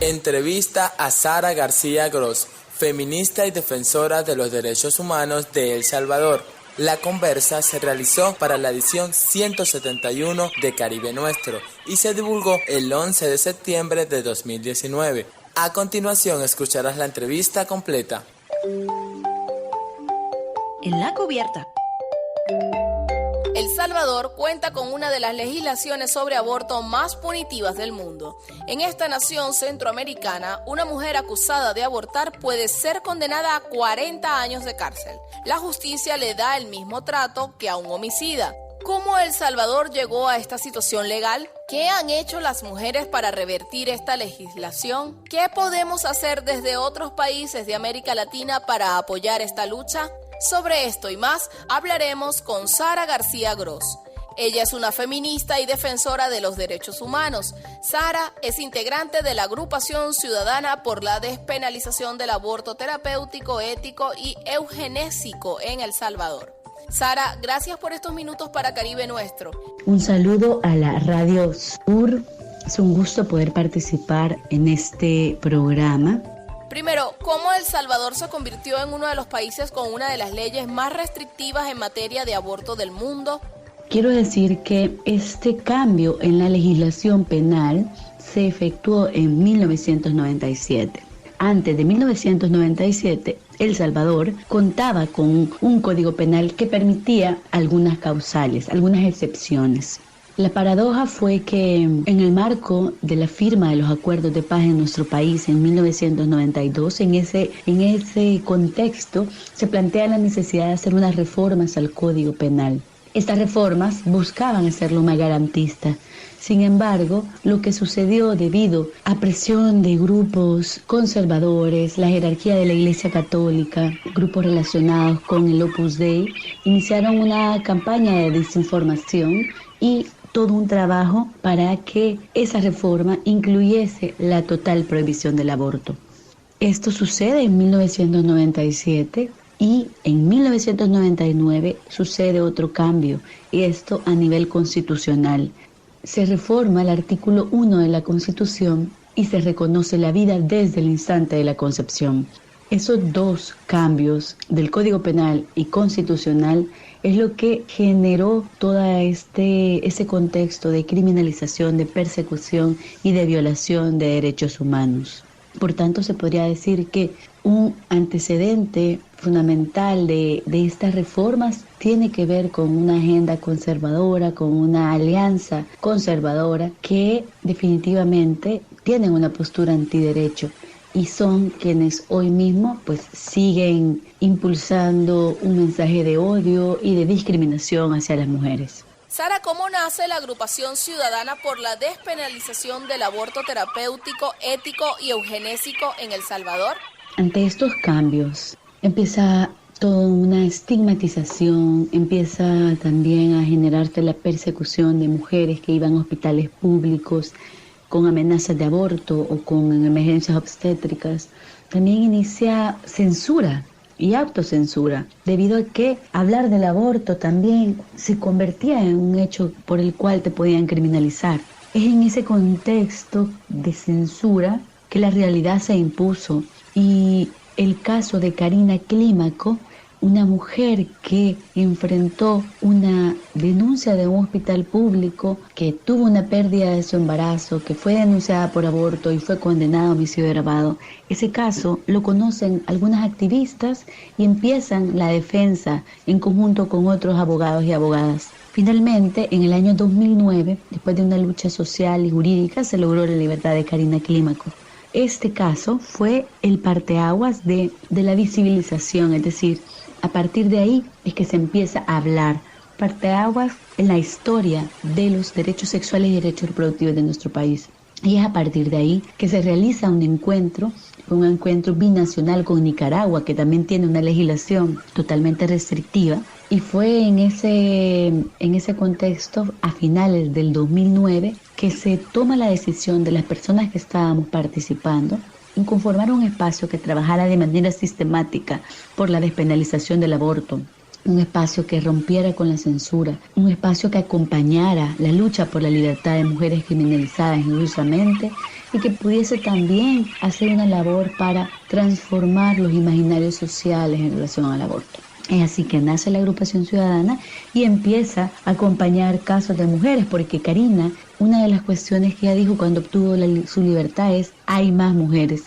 Entrevista a Sara García Gross, feminista y defensora de los derechos humanos de El Salvador. La conversa se realizó para la edición 171 de Caribe Nuestro y se divulgó el 11 de septiembre de 2019. A continuación escucharás la entrevista completa. En la cubierta. El Salvador cuenta con una de las legislaciones sobre aborto más punitivas del mundo. En esta nación centroamericana, una mujer acusada de abortar puede ser condenada a 40 años de cárcel. La justicia le da el mismo trato que a un homicida. ¿Cómo El Salvador llegó a esta situación legal? ¿Qué han hecho las mujeres para revertir esta legislación? ¿Qué podemos hacer desde otros países de América Latina para apoyar esta lucha? Sobre esto y más hablaremos con Sara García Gross. Ella es una feminista y defensora de los derechos humanos. Sara es integrante de la Agrupación Ciudadana por la Despenalización del Aborto Terapéutico, Ético y Eugenésico en El Salvador. Sara, gracias por estos minutos para Caribe Nuestro. Un saludo a la Radio Sur. Es un gusto poder participar en este programa. Primero, ¿cómo El Salvador se convirtió en uno de los países con una de las leyes más restrictivas en materia de aborto del mundo? Quiero decir que este cambio en la legislación penal se efectuó en 1997. Antes de 1997, El Salvador contaba con un código penal que permitía algunas causales, algunas excepciones. La paradoja fue que en el marco de la firma de los acuerdos de paz en nuestro país en 1992, en ese contexto se plantea la necesidad de hacer unas reformas al Código Penal. Estas reformas buscaban hacerlo más garantista. Sin embargo, lo que sucedió debido a presión de grupos conservadores, la jerarquía de la Iglesia Católica, grupos relacionados con el Opus Dei, iniciaron una campaña de desinformación y todo un trabajo para que esa reforma incluyese la total prohibición del aborto. Esto sucede en 1997 y en 1999 sucede otro cambio, y esto a nivel constitucional. Se reforma el artículo 1 de la Constitución y se reconoce la vida desde el instante de la concepción. Esos dos cambios del Código Penal y constitucional es lo que generó todo ese contexto de criminalización, de persecución y de violación de derechos humanos. Por tanto, se podría decir que un antecedente fundamental de estas reformas tiene que ver con una agenda conservadora, con una alianza conservadora que definitivamente tienen una postura antiderecho. Y son quienes hoy mismo siguen impulsando un mensaje de odio y de discriminación hacia las mujeres. Sara, ¿cómo nace la Agrupación Ciudadana por la Despenalización del Aborto Terapéutico, Ético y Eugenésico en El Salvador? Ante estos cambios empieza toda una estigmatización, empieza también a generarse la persecución de mujeres que iban a hospitales públicos con amenazas de aborto o con emergencias obstétricas. También inicia censura y autocensura, debido a que hablar del aborto también se convertía en un hecho por el cual te podían criminalizar. Es en ese contexto de censura que la realidad se impuso, y el caso de Karina Clímaco, una mujer que enfrentó una denuncia de un hospital público, que tuvo una pérdida de su embarazo, que fue denunciada por aborto y fue condenada a homicidio agravado. Ese caso lo conocen algunas activistas y empiezan la defensa en conjunto con otros abogados y abogadas. Finalmente, en el año 2009, después de una lucha social y jurídica, se logró la libertad de Karina Clímaco. Este caso fue el parteaguas de la visibilización, es decir, a partir de ahí es que se empieza a hablar, parteaguas en la historia de los derechos sexuales y derechos reproductivos de nuestro país. Y es a partir de ahí que se realiza un encuentro binacional con Nicaragua, que también tiene una legislación totalmente restrictiva. Y fue en ese contexto, a finales del 2009, que se toma la decisión de las personas que estábamos participando en conformar un espacio que trabajara de manera sistemática por la despenalización del aborto, un espacio que rompiera con la censura, un espacio que acompañara la lucha por la libertad de mujeres criminalizadas injustamente y que pudiese también hacer una labor para transformar los imaginarios sociales en relación al aborto. Es así que nace la agrupación ciudadana y empieza a acompañar casos de mujeres, porque Karina, una de las cuestiones que ella dijo cuando obtuvo su libertad es: hay más mujeres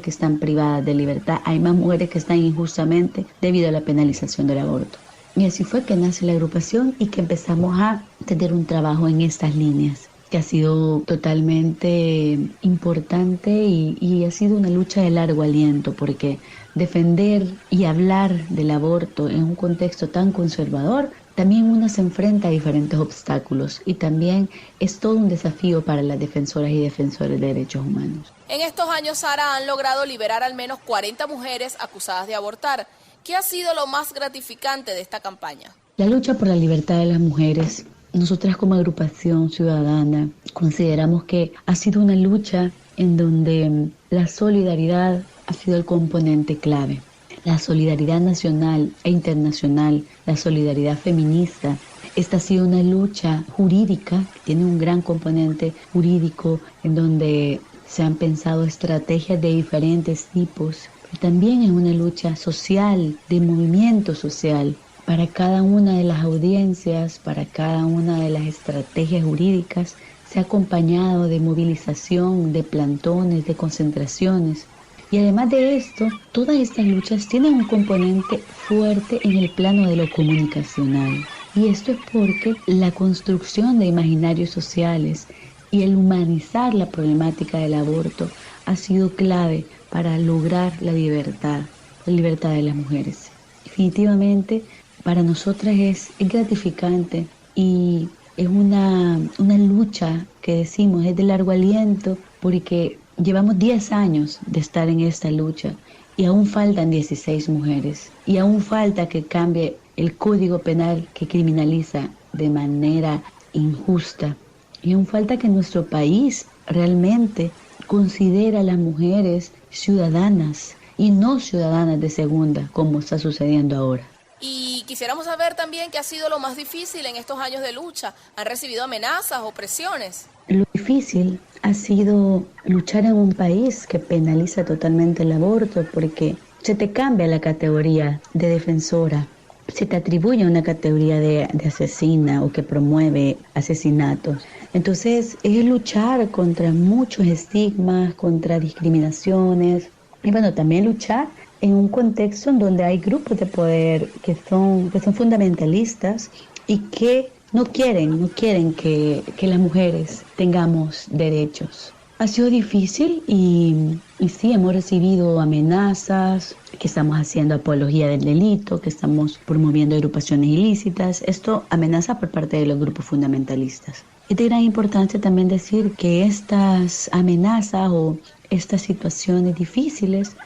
que están privadas de libertad, hay más mujeres que están injustamente debido a la penalización del aborto. Y así fue que nace la agrupación y que empezamos a tener un trabajo en estas líneas, que ha sido totalmente importante y ha sido una lucha de largo aliento, porque defender y hablar del aborto en un contexto tan conservador, también uno se enfrenta a diferentes obstáculos y también es todo un desafío para las defensoras y defensores de derechos humanos. En estos años, Sara, han logrado liberar al menos 40 mujeres acusadas de abortar. ¿Qué ha sido lo más gratificante de esta campaña? La lucha por la libertad de las mujeres. Nosotras como agrupación ciudadana consideramos que ha sido una lucha en donde la solidaridad ha sido el componente clave. La solidaridad nacional e internacional, la solidaridad feminista. Esta ha sido una lucha jurídica, tiene un gran componente jurídico en donde se han pensado estrategias de diferentes tipos. Pero también es una lucha social, de movimiento social. Para cada una de las audiencias, para cada una de las estrategias jurídicas, se ha acompañado de movilización, de plantones, de concentraciones. Y además de esto, todas estas luchas tienen un componente fuerte en el plano de lo comunicacional. Y esto es porque la construcción de imaginarios sociales y el humanizar la problemática del aborto ha sido clave para lograr la libertad de las mujeres. Definitivamente, para nosotras es gratificante y es una lucha que decimos es de largo aliento, porque llevamos 10 años de estar en esta lucha y aún faltan 16 mujeres y aún falta que cambie el Código Penal que criminaliza de manera injusta y aún falta que nuestro país realmente considere a las mujeres ciudadanas y no ciudadanas de segunda, como está sucediendo ahora. Y quisiéramos saber también qué ha sido lo más difícil en estos años de lucha. ¿Han recibido amenazas o presiones? Lo difícil ha sido luchar en un país que penaliza totalmente el aborto, porque se te cambia la categoría de defensora, se te atribuye una categoría de asesina o que promueve asesinatos. Entonces es luchar contra muchos estigmas, contra discriminaciones y bueno, también luchar en un contexto en donde hay grupos de poder que son fundamentalistas y que no quieren que las mujeres tengamos derechos. Ha sido difícil y sí, hemos recibido amenazas, que estamos haciendo apología del delito, que estamos promoviendo agrupaciones ilícitas. Esto amenaza por parte de los grupos fundamentalistas. Es de gran importancia también decir que estas amenazas o estas situaciones difíciles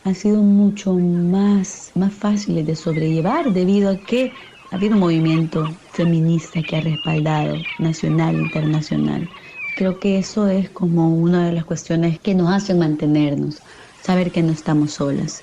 han sido mucho más fáciles de sobrellevar debido a que ha habido un movimiento feminista que ha respaldado nacional e internacional. Creo que eso es como una de las cuestiones que nos hacen mantenernos, saber que no estamos solas.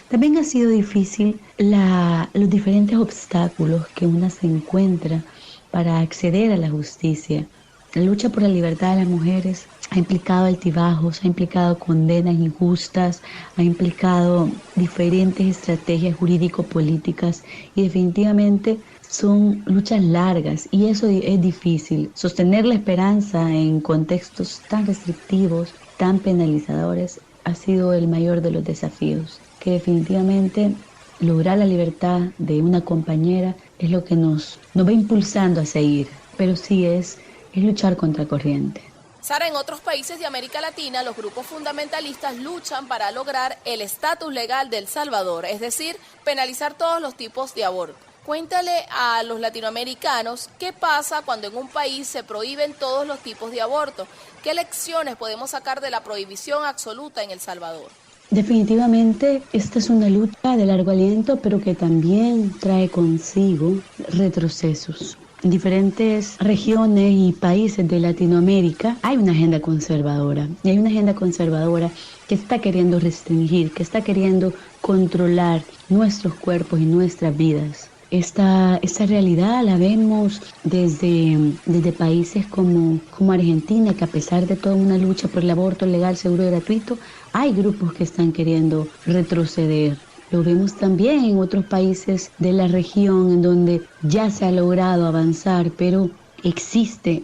También ha sido difícil los diferentes obstáculos que una se encuentra para acceder a la justicia. La lucha por la libertad de las mujeres ha implicado altibajos, ha implicado condenas injustas, ha implicado diferentes estrategias jurídico-políticas y definitivamente son luchas largas y eso es difícil. Sostener la esperanza en contextos tan restrictivos, tan penalizadores, ha sido el mayor de los desafíos, que definitivamente lograr la libertad de una compañera es lo que nos va impulsando a seguir, pero sí es luchar contra corriente. Sara, en otros países de América Latina, los grupos fundamentalistas luchan para lograr el estatus legal de El Salvador, es decir, penalizar todos los tipos de aborto. Cuéntale a los latinoamericanos qué pasa cuando en un país se prohíben todos los tipos de aborto. ¿Qué lecciones podemos sacar de la prohibición absoluta en El Salvador? Definitivamente esta es una lucha de largo aliento, pero que también trae consigo retrocesos. En diferentes regiones y países de Latinoamérica hay una agenda conservadora y hay una agenda conservadora que está queriendo restringir, que está queriendo controlar nuestros cuerpos y nuestras vidas. Esta realidad la vemos desde países como Argentina, que a pesar de toda una lucha por el aborto legal, seguro y gratuito, hay grupos que están queriendo retroceder. Lo vemos también en otros países de la región en donde ya se ha logrado avanzar, pero existe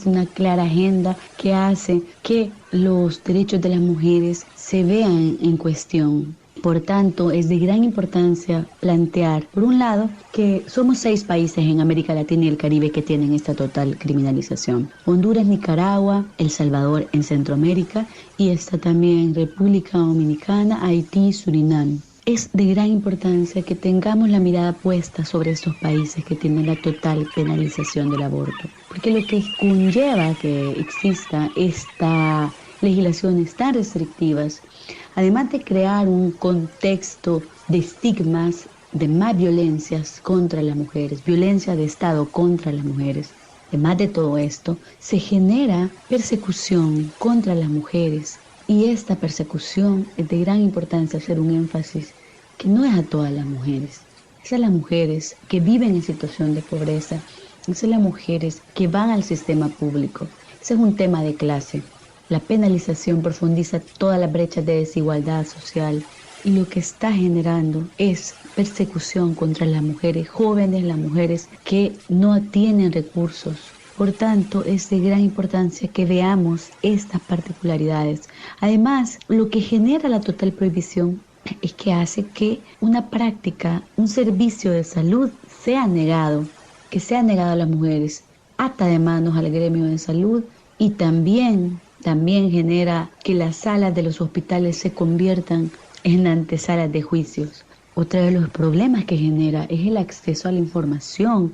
una clara agenda que hace que los derechos de las mujeres se vean en cuestión. Por tanto, es de gran importancia plantear, por un lado, que somos 6 países en América Latina y el Caribe que tienen esta total criminalización. Honduras, Nicaragua, El Salvador en Centroamérica y está también República Dominicana, Haití, Surinam. Es de gran importancia que tengamos la mirada puesta sobre estos países que tienen la total penalización del aborto, porque lo que conlleva que exista esta legislaciones tan restrictivas, además de crear un contexto de estigmas, de más violencias contra las mujeres, violencia de Estado contra las mujeres, además de todo esto, se genera persecución contra las mujeres. Y esta persecución es de gran importancia hacer un énfasis que no es a todas las mujeres, es a las mujeres que viven en situación de pobreza, es a las mujeres que van al sistema público. Ese es un tema de clase. La penalización profundiza todas las brechas de desigualdad social y lo que está generando es persecución contra las mujeres jóvenes, las mujeres que no tienen recursos. Por tanto, es de gran importancia que veamos estas particularidades. Además, lo que genera la total prohibición es que hace que una práctica, un servicio de salud sea negado, que sea negado a las mujeres. Ata de manos al gremio de salud y también genera que las salas de los hospitales se conviertan en antesalas de juicios. Otro de los problemas que genera es el acceso a la información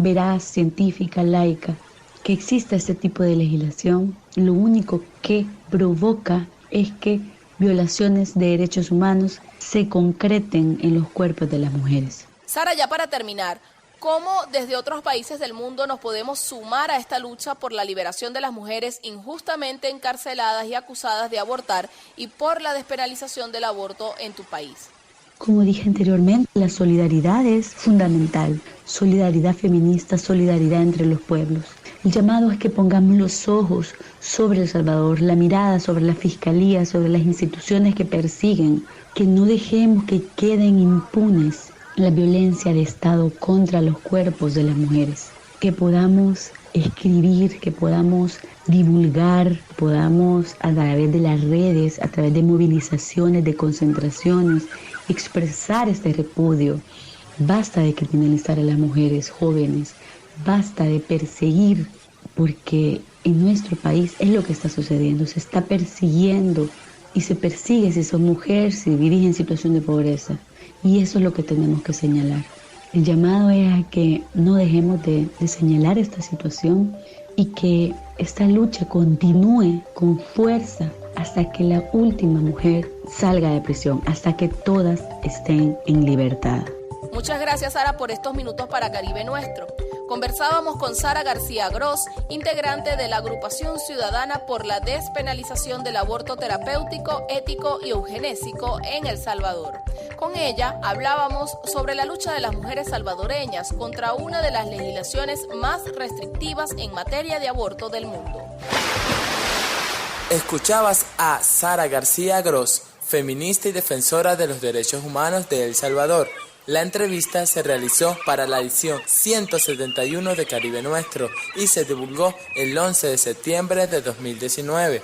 veraz, científica, laica. Que exista este tipo de legislación, lo único que provoca es que violaciones de derechos humanos se concreten en los cuerpos de las mujeres. Sara, ya para terminar, ¿cómo desde otros países del mundo nos podemos sumar a esta lucha por la liberación de las mujeres injustamente encarceladas y acusadas de abortar y por la despenalización del aborto en tu país? Como dije anteriormente, la solidaridad es fundamental. Solidaridad feminista, solidaridad entre los pueblos. El llamado es que pongamos los ojos sobre El Salvador, la mirada sobre la fiscalía, sobre las instituciones que persiguen, que no dejemos que queden impunes la violencia de Estado contra los cuerpos de las mujeres, que podamos escribir, que podamos divulgar, podamos a través de las redes, a través de movilizaciones, de concentraciones, expresar este repudio. Basta de criminalizar a las mujeres jóvenes, basta de perseguir, porque en nuestro país es lo que está sucediendo, se está persiguiendo y se persigue si sos mujer, si vivís en situación de pobreza. Y eso es lo que tenemos que señalar. El llamado es a que no dejemos de señalar esta situación y que esta lucha continúe con fuerza hasta que la última mujer salga de prisión, hasta que todas estén en libertad. Muchas gracias, Sara, por estos minutos para Caribe Nuestro. Conversábamos con Sara García Gross, integrante de la Agrupación Ciudadana por la Despenalización del Aborto Terapéutico, Ético y Eugenésico en El Salvador. Con ella hablábamos sobre la lucha de las mujeres salvadoreñas contra una de las legislaciones más restrictivas en materia de aborto del mundo. Escuchabas a Sara García Gross, feminista y defensora de los derechos humanos de El Salvador. La entrevista se realizó para la edición 171 de Caribe Nuestro y se divulgó el 11 de septiembre de 2019.